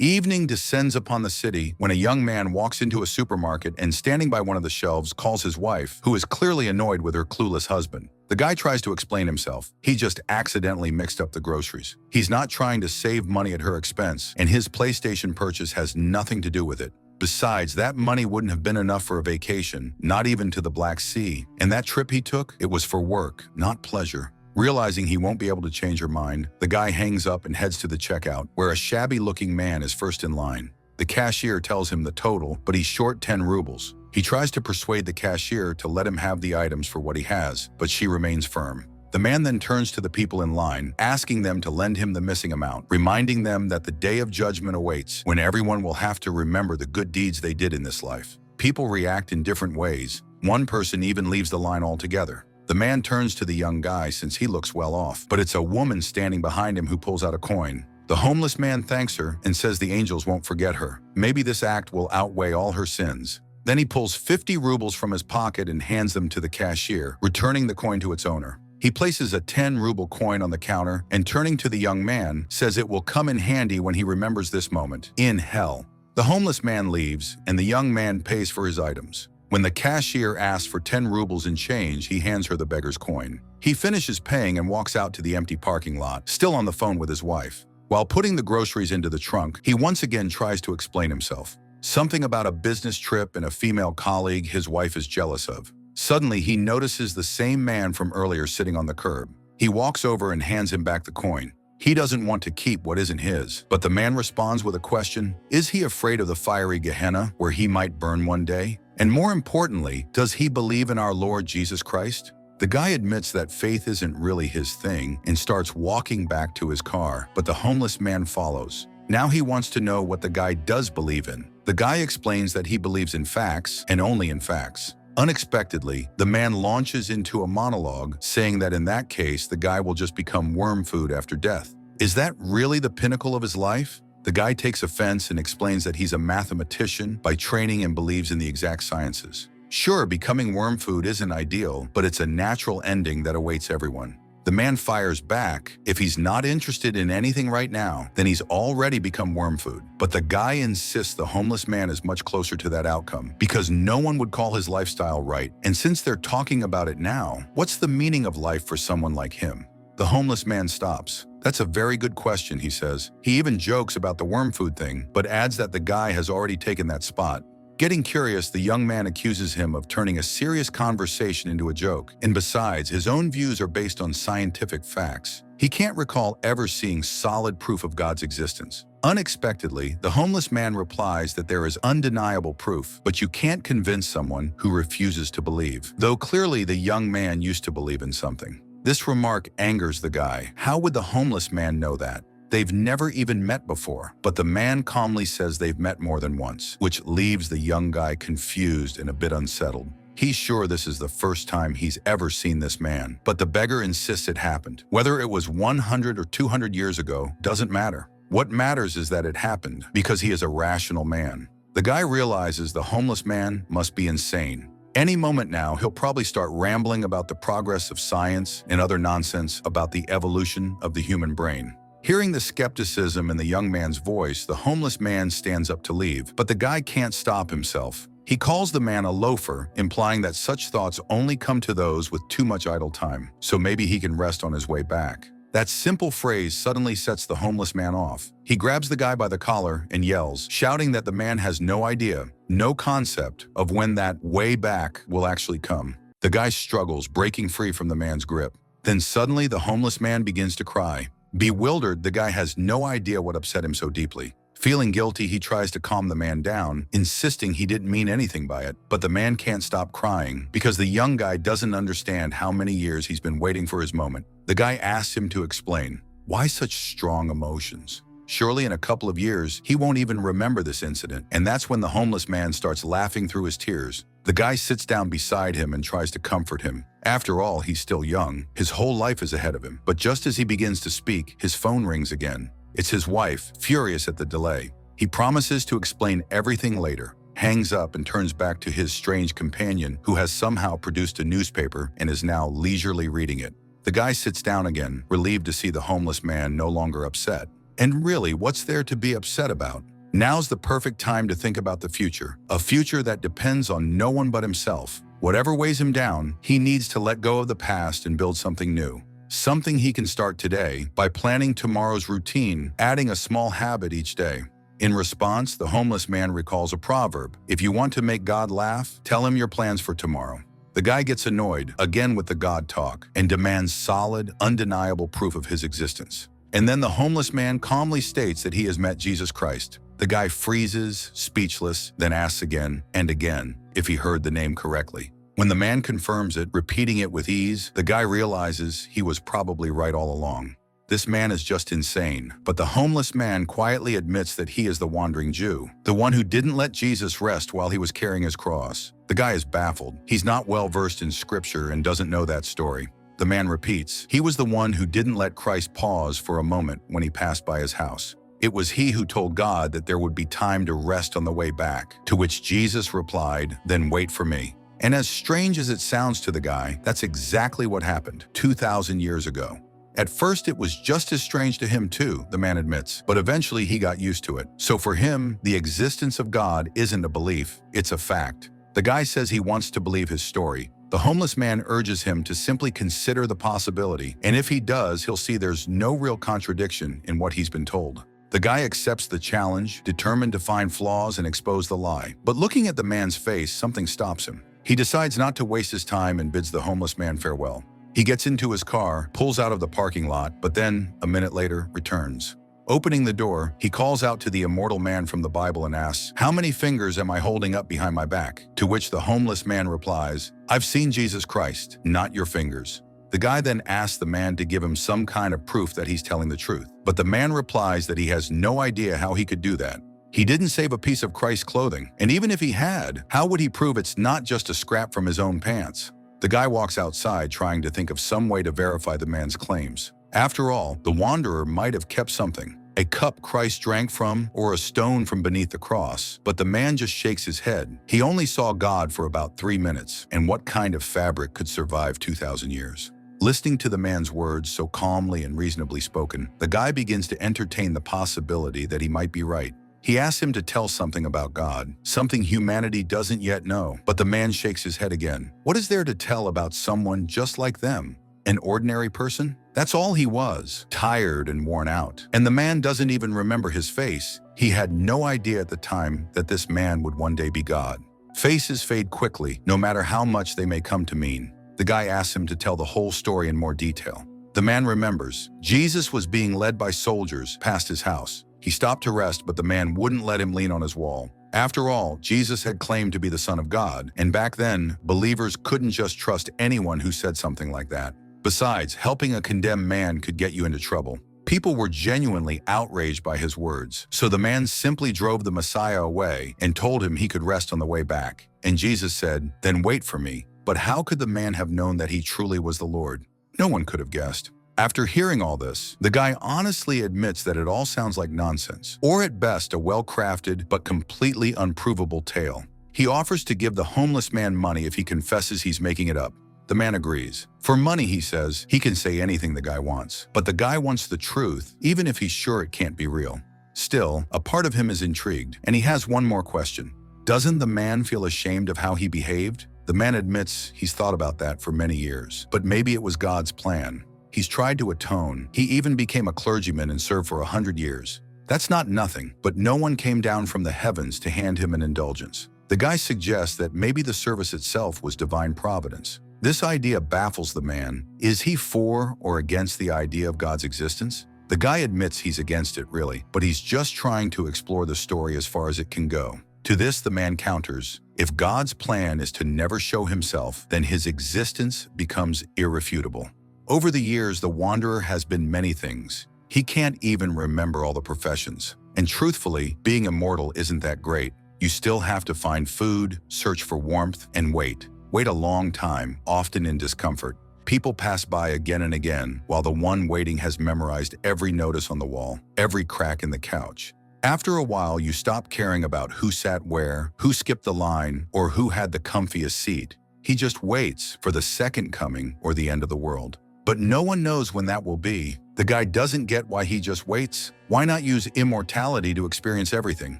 Evening descends upon the city when a young man walks into a supermarket and standing by one of the shelves calls his wife, who is clearly annoyed with her clueless husband. The guy tries to explain himself. He just accidentally mixed up the groceries. He's not trying to save money at her expense, and his PlayStation purchase has nothing to do with it. Besides, that money wouldn't have been enough for a vacation, not even to the Black Sea. And that trip he took, it was for work, not pleasure. Realizing he won't be able to change her mind, the guy hangs up and heads to the checkout, where a shabby-looking man is first in line. The cashier tells him the total, but he's short 10 rubles. He tries to persuade the cashier to let him have the items for what he has, but she remains firm. The man then turns to the people in line, asking them to lend him the missing amount, reminding them that the day of judgment awaits, when everyone will have to remember the good deeds they did in this life. People react in different ways. One person even leaves the line altogether. The man turns to the young guy since he looks well off, but it's a woman standing behind him who pulls out a coin. The homeless man thanks her and says the angels won't forget her. Maybe this act will outweigh all her sins. Then he pulls 50 rubles from his pocket and hands them to the cashier, returning the coin to its owner. He places a 10-ruble coin on the counter and, turning to the young man, says it will come in handy when he remembers this moment. In hell. The homeless man leaves, and the young man pays for his items. When the cashier asks for 10 rubles in change, he hands her the beggar's coin. He finishes paying and walks out to the empty parking lot, still on the phone with his wife. While putting the groceries into the trunk, he once again tries to explain himself. Something about a business trip and a female colleague his wife is jealous of. Suddenly, he notices the same man from earlier sitting on the curb. He walks over and hands him back the coin. He doesn't want to keep what isn't his, but the man responds with a question. Is he afraid of the fiery Gehenna, where he might burn one day? And more importantly, does he believe in our Lord Jesus Christ? The guy admits that faith isn't really his thing and starts walking back to his car, but the homeless man follows. Now he wants to know what the guy does believe in. The guy explains that he believes in facts and only in facts. Unexpectedly, the man launches into a monologue, saying that in that case, the guy will just become worm food after death. Is that really the pinnacle of his life? The guy takes offense and explains that he's a mathematician by training and believes in the exact sciences. Sure, becoming worm food isn't ideal, but it's a natural ending that awaits everyone. The man fires back. If he's not interested in anything right now, then he's already become worm food. But the guy insists the homeless man is much closer to that outcome because no one would call his lifestyle right. And since they're talking about it now, what's the meaning of life for someone like him? The homeless man stops. That's a very good question, he says. He even jokes about the worm food thing, but adds that the guy has already taken that spot. Getting curious, the young man accuses him of turning a serious conversation into a joke. And besides, his own views are based on scientific facts. He can't recall ever seeing solid proof of God's existence. Unexpectedly, the homeless man replies that there is undeniable proof, but you can't convince someone who refuses to believe, though clearly the young man used to believe in something. This remark angers the guy. How would the homeless man know that? They've never even met before, but the man calmly says they've met more than once, which leaves the young guy confused and a bit unsettled. He's sure this is the first time he's ever seen this man, but the beggar insists it happened. Whether it was 100 or 200 years ago doesn't matter. What matters is that it happened because he is a rational man. The guy realizes the homeless man must be insane. Any moment now, he'll probably start rambling about the progress of science and other nonsense about the evolution of the human brain. Hearing the skepticism in the young man's voice, the homeless man stands up to leave, but the guy can't stop himself. He calls the man a loafer, implying that such thoughts only come to those with too much idle time, so maybe he can rest on his way back. That simple phrase suddenly sets the homeless man off. He grabs the guy by the collar and yells, shouting that the man has no idea, no concept of when that way back will actually come. The guy struggles, breaking free from the man's grip. Then suddenly the homeless man begins to cry. Bewildered, the guy has no idea what upset him so deeply. Feeling guilty, he tries to calm the man down, insisting he didn't mean anything by it. But the man can't stop crying because the young guy doesn't understand how many years he's been waiting for his moment. The guy asks him to explain. Why such strong emotions? Surely in a couple of years, he won't even remember this incident. And that's when the homeless man starts laughing through his tears. The guy sits down beside him and tries to comfort him. After all, he's still young. His whole life is ahead of him. But just as he begins to speak, his phone rings again. It's his wife, furious at the delay. He promises to explain everything later, hangs up and turns back to his strange companion who has somehow produced a newspaper and is now leisurely reading it. The guy sits down again, relieved to see the homeless man no longer upset. And really, what's there to be upset about? Now's the perfect time to think about the future, a future that depends on no one but himself. Whatever weighs him down, he needs to let go of the past and build something new. Something he can start today by planning tomorrow's routine, adding a small habit each day. In response, the homeless man recalls a proverb: if you want to make God laugh, tell him your plans for tomorrow. The guy gets annoyed, again with the God talk, and demands solid, undeniable proof of his existence. And then the homeless man calmly states that he has met Jesus Christ. The guy freezes, speechless, then asks again and again if he heard the name correctly. When the man confirms it, repeating it with ease, the guy realizes he was probably right all along. This man is just insane, but the homeless man quietly admits that he is the wandering Jew, the one who didn't let Jesus rest while he was carrying his cross. The guy is baffled. He's not well versed in scripture and doesn't know that story. The man repeats, he was the one who didn't let Christ pause for a moment when he passed by his house. It was he who told God that there would be time to rest on the way back, to which Jesus replied, then wait for me. And as strange as it sounds to the guy, that's exactly what happened 2,000 years ago. At first, it was just as strange to him too, the man admits, but eventually he got used to it. So for him, the existence of God isn't a belief, it's a fact. The guy says he wants to believe his story. The homeless man urges him to simply consider the possibility, and if he does, he'll see there's no real contradiction in what he's been told. The guy accepts the challenge, determined to find flaws and expose the lie. But looking at the man's face, something stops him. He decides not to waste his time and bids the homeless man farewell. He gets into his car, pulls out of the parking lot, but then, a minute later, returns. Opening the door, he calls out to the immortal man from the Bible and asks, "How many fingers am I holding up behind my back?" To which the homeless man replies, "I've seen Jesus Christ, not your fingers." The guy then asks the man to give him some kind of proof that he's telling the truth. But the man replies that he has no idea how he could do that. He didn't save a piece of Christ's clothing, and even if he had, how would he prove it's not just a scrap from his own pants? The guy walks outside trying to think of some way to verify the man's claims. After all, the wanderer might have kept something, a cup Christ drank from or a stone from beneath the cross, but the man just shakes his head. He only saw God for about 3 minutes, and what kind of fabric could survive 2,000 years? Listening to the man's words so calmly and reasonably spoken, the guy begins to entertain the possibility that he might be right. He asks him to tell something about God, something humanity doesn't yet know, but the man shakes his head again. What is there to tell about someone just like them? An ordinary person? That's all he was, tired and worn out. And the man doesn't even remember his face. He had no idea at the time that this man would one day be God. Faces fade quickly, no matter how much they may come to mean. The guy asks him to tell the whole story in more detail. The man remembers. Jesus was being led by soldiers past his house. He stopped to rest, but the man wouldn't let him lean on his wall. After all, Jesus had claimed to be the Son of God, and back then, believers couldn't just trust anyone who said something like that. Besides, helping a condemned man could get you into trouble. People were genuinely outraged by his words, so the man simply drove the Messiah away and told him he could rest on the way back. And Jesus said, "Then wait for me." But how could the man have known that he truly was the Lord? No one could have guessed. After hearing all this, the guy honestly admits that it all sounds like nonsense, or at best a well-crafted but completely unprovable tale. He offers to give the homeless man money if he confesses he's making it up. The man agrees. For money, he says, he can say anything the guy wants. But the guy wants the truth, even if he's sure it can't be real. Still, a part of him is intrigued, and he has one more question. Doesn't the man feel ashamed of how he behaved? The man admits he's thought about that for many years, but maybe it was God's plan. He's tried to atone. He even became a clergyman and served for 100 years. That's not nothing, but no one came down from the heavens to hand him an indulgence. The guy suggests that maybe the service itself was divine providence. This idea baffles the man. Is he for or against the idea of God's existence? The guy admits he's against it, really, but he's just trying to explore the story as far as it can go. To this, the man counters, if God's plan is to never show himself, then his existence becomes irrefutable. Over the years, the wanderer has been many things. He can't even remember all the professions. And truthfully, being immortal isn't that great. You still have to find food, search for warmth, and wait. Wait a long time, often in discomfort. People pass by again and again, while the one waiting has memorized every notice on the wall, every crack in the couch. After a while, you stop caring about who sat where, who skipped the line, or who had the comfiest seat. He just waits for the second coming or the end of the world. But no one knows when that will be. The guy doesn't get why he just waits. Why not use immortality to experience everything?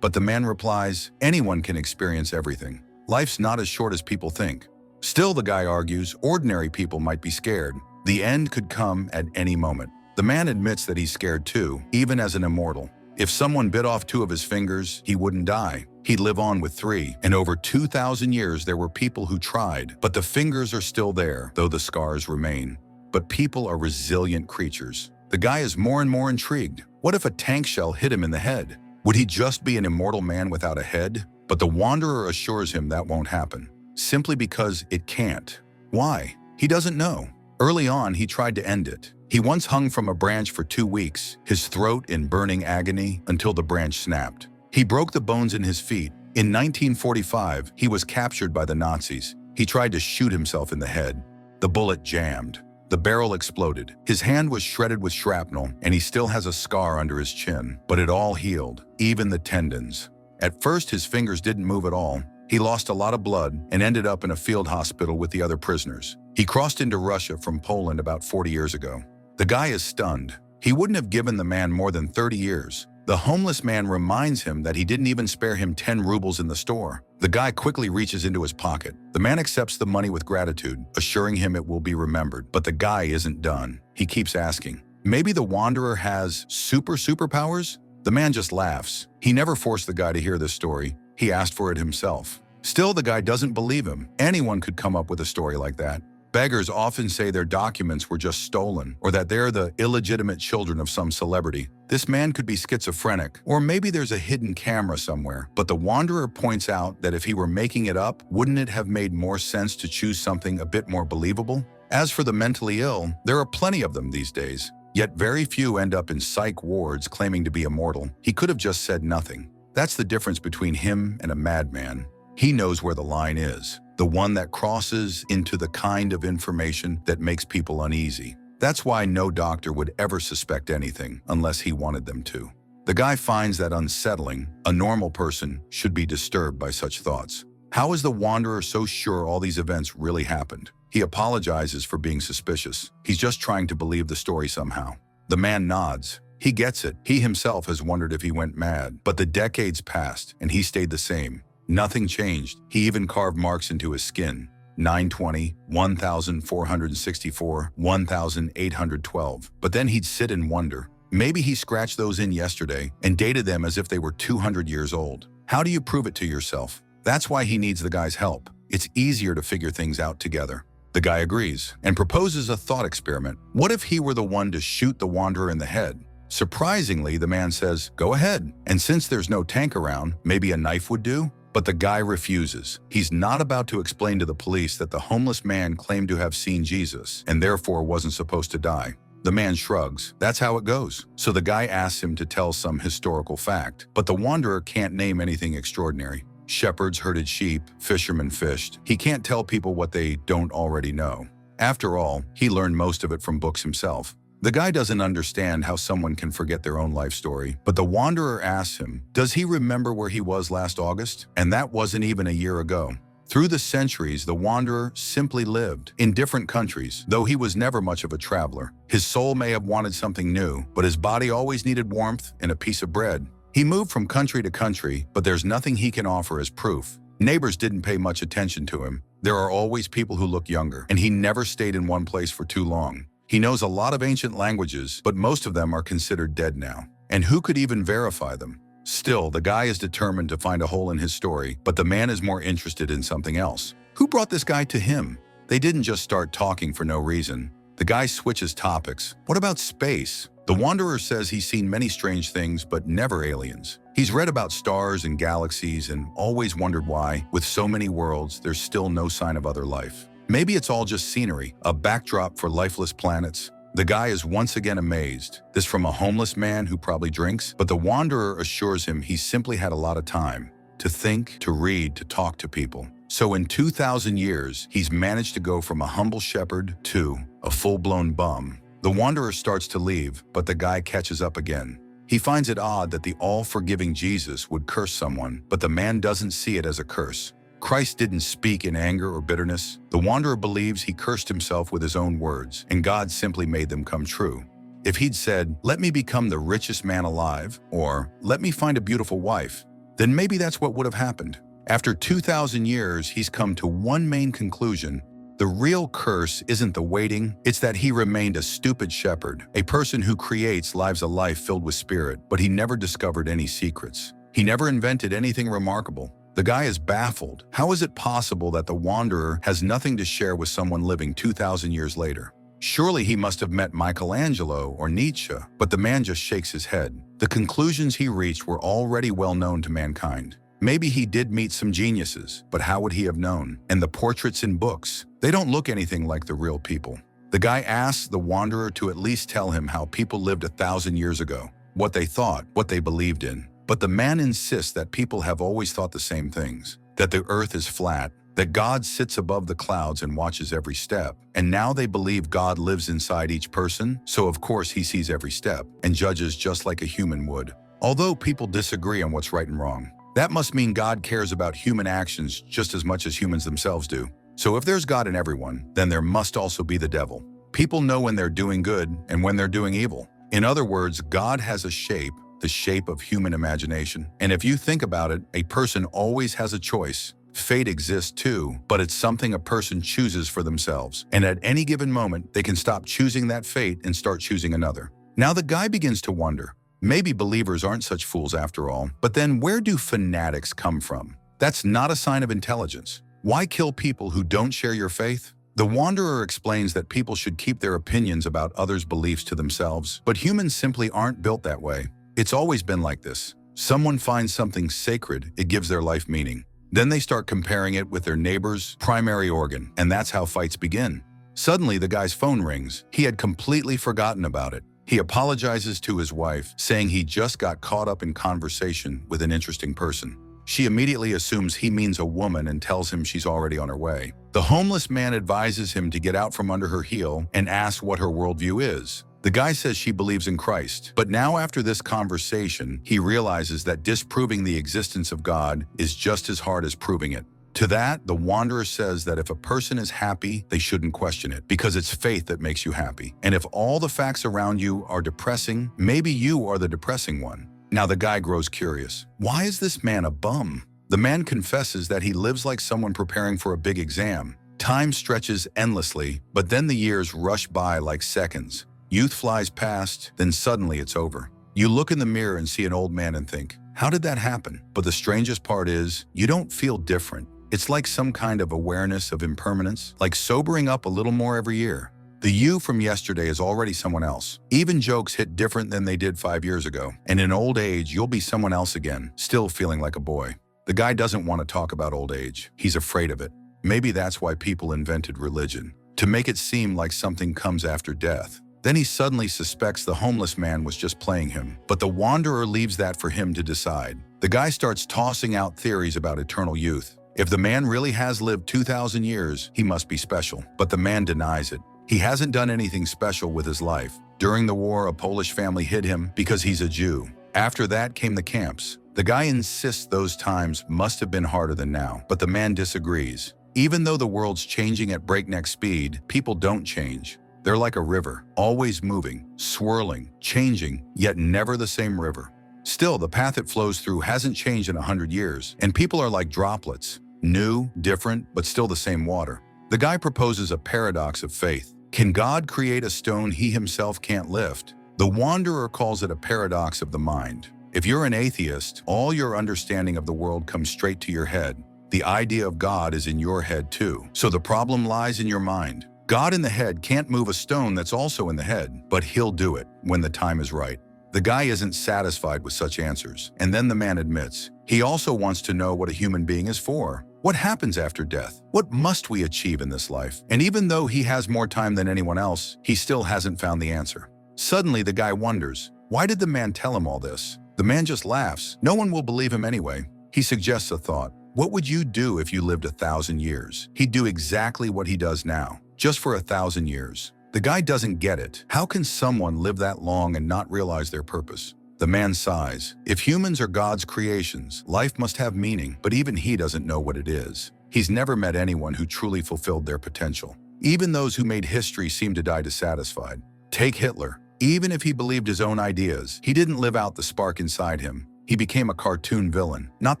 But the man replies, anyone can experience everything. Life's not as short as people think. Still, the guy argues, ordinary people might be scared. The end could come at any moment. The man admits that he's scared too, even as an immortal. If someone bit off 2 of his fingers, he wouldn't die. He'd live on with 3. And over 2,000 years, there were people who tried, but the fingers are still there, though the scars remain. But people are resilient creatures. The guy is more and more intrigued. What if a tank shell hit him in the head? Would he just be an immortal man without a head? But the wanderer assures him that won't happen, simply because it can't. Why? He doesn't know. Early on, he tried to end it. He once hung from a branch for 2 weeks, his throat in burning agony until the branch snapped. He broke the bones in his feet. In 1945, he was captured by the Nazis. He tried to shoot himself in the head. The bullet jammed. The barrel exploded. His hand was shredded with shrapnel, and he still has a scar under his chin. But it all healed, even the tendons. At first, his fingers didn't move at all. He lost a lot of blood and ended up in a field hospital with the other prisoners. He crossed into Russia from Poland about 40 years ago. The guy is stunned. He wouldn't have given the man more than 30 years. The homeless man reminds him that he didn't even spare him 10 rubles in the store. The guy quickly reaches into his pocket. The man accepts the money with gratitude, assuring him it will be remembered. But the guy isn't done. He keeps asking, maybe the wanderer has superpowers? The man just laughs. He never forced the guy to hear this story. He asked for it himself. Still, the guy doesn't believe him. Anyone could come up with a story like that. Beggars often say their documents were just stolen, or that they're the illegitimate children of some celebrity. This man could be schizophrenic, or maybe there's a hidden camera somewhere. But the wanderer points out that if he were making it up, wouldn't it have made more sense to choose something a bit more believable? As for the mentally ill, there are plenty of them these days. Yet very few end up in psych wards claiming to be immortal. He could have just said nothing. That's the difference between him and a madman. He knows where the line is, the one that crosses into the kind of information that makes people uneasy. That's why no doctor would ever suspect anything unless he wanted them to. The guy finds that unsettling. A normal person should be disturbed by such thoughts. How is the wanderer so sure all these events really happened? He apologizes for being suspicious. He's just trying to believe the story somehow. The man nods. He gets it. He himself has wondered if he went mad. But the decades passed, and he stayed the same. Nothing changed. He even carved marks into his skin. 920, 1464, 1812. But then he'd sit and wonder. Maybe he scratched those in yesterday and dated them as if they were 200 years old. How do you prove it to yourself? That's why he needs the guy's help. It's easier to figure things out together. The guy agrees and proposes a thought experiment. What if he were the one to shoot the wanderer in the head? Surprisingly, the man says, go ahead. And since there's no tank around, maybe a knife would do? But the guy refuses. He's not about to explain to the police that the homeless man claimed to have seen Jesus and therefore wasn't supposed to die. The man shrugs. That's how it goes. So the guy asks him to tell some historical fact, but the wanderer can't name anything extraordinary. Shepherds herded sheep, fishermen fished. He can't tell people what they don't already know. After all, he learned most of it from books himself. The guy doesn't understand how someone can forget their own life story, but the wanderer asks him, does he remember where he was last August? And that wasn't even a year ago. Through the centuries, the wanderer simply lived in different countries, though he was never much of a traveler. His soul may have wanted something new, but his body always needed warmth and a piece of bread. He moved from country to country, but there's nothing he can offer as proof. Neighbors didn't pay much attention to him. There are always people who look younger, and he never stayed in one place for too long. He knows a lot of ancient languages, but most of them are considered dead now. And who could even verify them? Still, the guy is determined to find a hole in his story, but the man is more interested in something else. Who brought this guy to him? They didn't just start talking for no reason. The guy switches topics. What about space? The wanderer says he's seen many strange things, but never aliens. He's read about stars and galaxies and always wondered why, with so many worlds, there's still no sign of other life. Maybe it's all just scenery, a backdrop for lifeless planets. The guy is once again amazed. This from a homeless man who probably drinks, but the wanderer assures him he's simply had a lot of time to think, to read, to talk to people. So in 2,000 years, he's managed to go from a humble shepherd to a full-blown bum. The wanderer starts to leave, but the guy catches up again. He finds it odd that the all-forgiving Jesus would curse someone, but the man doesn't see it as a curse. Christ didn't speak in anger or bitterness. The wanderer believes he cursed himself with his own words, and God simply made them come true. If he'd said, "Let me become the richest man alive," or "Let me find a beautiful wife," then maybe that's what would have happened. After 2,000 years, he's come to one main conclusion. The real curse isn't the waiting, it's that he remained a stupid shepherd, a person who creates lives a life filled with spirit, but he never discovered any secrets. He never invented anything remarkable. The guy is baffled. How is it possible that the wanderer has nothing to share with someone living 2,000 years later? Surely he must have met Michelangelo or Nietzsche, but the man just shakes his head. The conclusions he reached were already well known to mankind. Maybe he did meet some geniuses, but how would he have known? And the portraits in books, they don't look anything like the real people. The guy asks the wanderer to at least tell him how people lived 1,000 years ago, what they thought, what they believed in. But the man insists that people have always thought the same things, that the earth is flat, that God sits above the clouds and watches every step. And now they believe God lives inside each person, so of course he sees every step and judges just like a human would. Although people disagree on what's right and wrong, that must mean God cares about human actions just as much as humans themselves do. So if there's God in everyone, then there must also be the devil. People know when they're doing good and when they're doing evil. In other words, God has a shape, the shape of human imagination. And if you think about it, a person always has a choice. Fate exists too, but it's something a person chooses for themselves. And at any given moment, they can stop choosing that fate and start choosing another. Now the guy begins to wonder, maybe believers aren't such fools after all, but then where do fanatics come from? That's not a sign of intelligence. Why kill people who don't share your faith? The wanderer explains that people should keep their opinions about others' beliefs to themselves, but humans simply aren't built that way. It's always been like this. Someone finds something sacred, it gives their life meaning. Then they start comparing it with their neighbor's primary organ, and that's how fights begin. Suddenly, the guy's phone rings. He had completely forgotten about it. He apologizes to his wife, saying he just got caught up in conversation with an interesting person. She immediately assumes he means a woman and tells him she's already on her way. The homeless man advises him to get out from under her heel and asks what her worldview is. The guy says she believes in Christ, but now after this conversation, he realizes that disproving the existence of God is just as hard as proving it. To that, the wanderer says that if a person is happy, they shouldn't question it, because it's faith that makes you happy. And if all the facts around you are depressing, maybe you are the depressing one. Now the guy grows curious. Why is this man a bum? The man confesses that he lives like someone preparing for a big exam. Time stretches endlessly, but then the years rush by like seconds. Youth flies past, then suddenly it's over. You look in the mirror and see an old man and think, how did that happen? But the strangest part is, you don't feel different. It's like some kind of awareness of impermanence, like sobering up a little more every year. The you from yesterday is already someone else. Even jokes hit different than they did 5 years ago. And in old age, you'll be someone else again, still feeling like a boy. The guy doesn't want to talk about old age. He's afraid of it. Maybe that's why people invented religion, to make it seem like something comes after death. Then he suddenly suspects the homeless man was just playing him, but the wanderer leaves that for him to decide. The guy starts tossing out theories about eternal youth. If the man really has lived 2,000 years, he must be special. But the man denies it. He hasn't done anything special with his life. During the war, a Polish family hid him because he's a Jew. After that came the camps. The guy insists those times must have been harder than now, but the man disagrees. Even though the world's changing at breakneck speed, people don't change. They're like a river, always moving, swirling, changing, yet never the same river. Still, the path it flows through hasn't changed in 100 years, and people are like droplets, new, different, but still the same water. The guy proposes a paradox of faith. Can God create a stone he himself can't lift? The wanderer calls it a paradox of the mind. If you're an atheist, all your understanding of the world comes straight to your head. The idea of God is in your head too, so the problem lies in your mind. God in the head can't move a stone that's also in the head, but he'll do it when the time is right. The guy isn't satisfied with such answers, and then the man admits, he also wants to know what a human being is for. What happens after death? What must we achieve in this life? And even though he has more time than anyone else, he still hasn't found the answer. Suddenly, the guy wonders, why did the man tell him all this? The man just laughs. No one will believe him anyway. He suggests a thought. What would you do if you lived 1,000 years? He'd do exactly what he does now, just for 1,000 years. The guy doesn't get it. How can someone live that long and not realize their purpose? The man sighs. If humans are God's creations, life must have meaning, but even he doesn't know what it is. He's never met anyone who truly fulfilled their potential. Even those who made history seem to die dissatisfied. Take Hitler. Even if he believed his own ideas, he didn't live out the spark inside him. He became a cartoon villain, not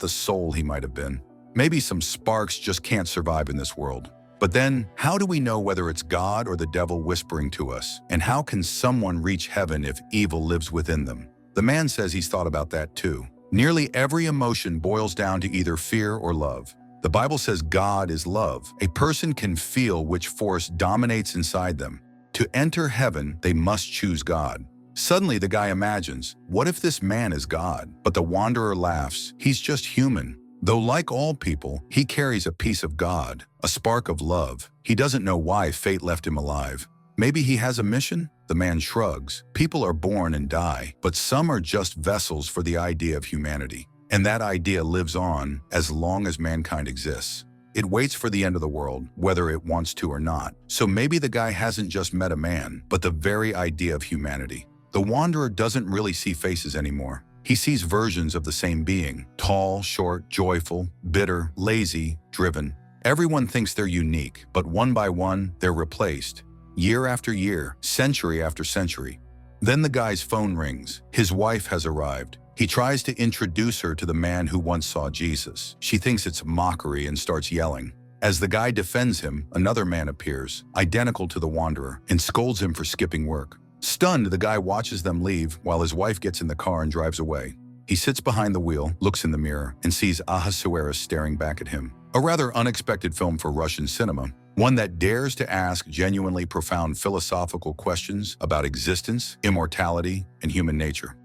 the soul he might have been. Maybe some sparks just can't survive in this world. But then, how do we know whether it's God or the devil whispering to us? And how can someone reach heaven if evil lives within them? The man says he's thought about that too. Nearly every emotion boils down to either fear or love. The Bible says God is love. A person can feel which force dominates inside them. To enter heaven, they must choose God. Suddenly the guy imagines, what if this man is God? But the wanderer laughs. He's just human. Though like all people, he carries a piece of God, a spark of love. He doesn't know why fate left him alive. Maybe he has a mission? The man shrugs. People are born and die, but some are just vessels for the idea of humanity. And that idea lives on as long as mankind exists. It waits for the end of the world, whether it wants to or not. So maybe the guy hasn't just met a man, but the very idea of humanity. The wanderer doesn't really see faces anymore. He sees versions of the same being, tall, short, joyful, bitter, lazy, driven. Everyone thinks they're unique, but one by one, they're replaced. Year after year, century after century. Then the guy's phone rings. His wife has arrived. He tries to introduce her to the man who once saw Jesus. She thinks it's mockery and starts yelling. As the guy defends him, another man appears, identical to the wanderer, and scolds him for skipping work. Stunned, the guy watches them leave while his wife gets in the car and drives away. He sits behind the wheel, looks in the mirror, and sees Ahasverus staring back at him. A rather unexpected film for Russian cinema, one that dares to ask genuinely profound philosophical questions about existence, immortality, and human nature.